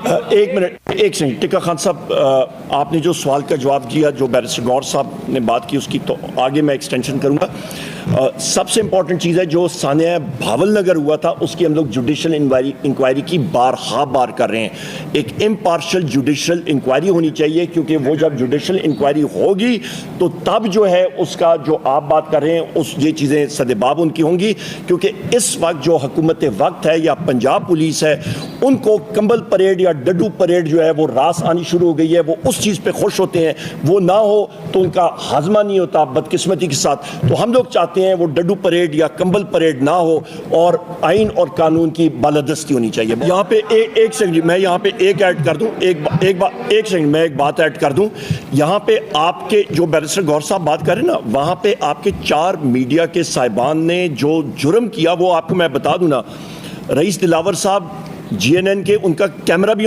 ایک منٹ، ایک سیکنڈ ٹکا خان صاحب، آپ نے جو سوال کا جواب دیا، جو بیرسٹر گور صاحب نے بات کی، اس کی تو آگے میں ایکسٹینشن کروں گا. سب سے امپورٹنٹ چیز ہے جو سانحہ بھاول نگر ہوا تھا، اس کی ہم لوگ جوڈیشل انکوائری کی بار کر رہے ہیں. ایک امپارشل جوڈیشل انکوائری ہونی چاہیے، کیونکہ وہ جب جوڈیشل انکوائری ہوگی تو تب جو ہے اس کا جو آپ بات کر رہے ہیں یہ چیزیں سدباب ان کی ہوں گی. کیونکہ اس وقت جو حکومت وقت ہے یا پنجاب پولیس ہے، ان کو کمبل پریڈ یا ڈڈو پریڈ جو ہے وہ راس آنی شروع ہو گئی ہے. وہ اس چیز پہ خوش ہوتے ہیں، وہ نہ ہو تو ان کا ہاضمہ نہیں ہوتا بدقسمتی کے ساتھ. تو ہم لوگ چاہتے ہیں وہ ڈڈو پریڈ یا کمبل پریڈ نہ ہو اور آئین اور قانون کی بالادستی ہونی چاہیے. یہاں پہ ایک سیکنڈ میں یہاں پہ ایک ایڈ کر دوں، ایک سیکنڈ میں ایک بات ایڈ کر دوں. یہاں پہ آپ کے جو بیرسٹر گور صاحب بات کر رہے ہیں نا، وہاں پہ آپ کے 4 میڈیا کے صاحبان نے جو جرم کیا وہ آپ کو میں بتا دوں نا. رئیس دلاور صاحب GNN کے، ان کا کیمرہ بھی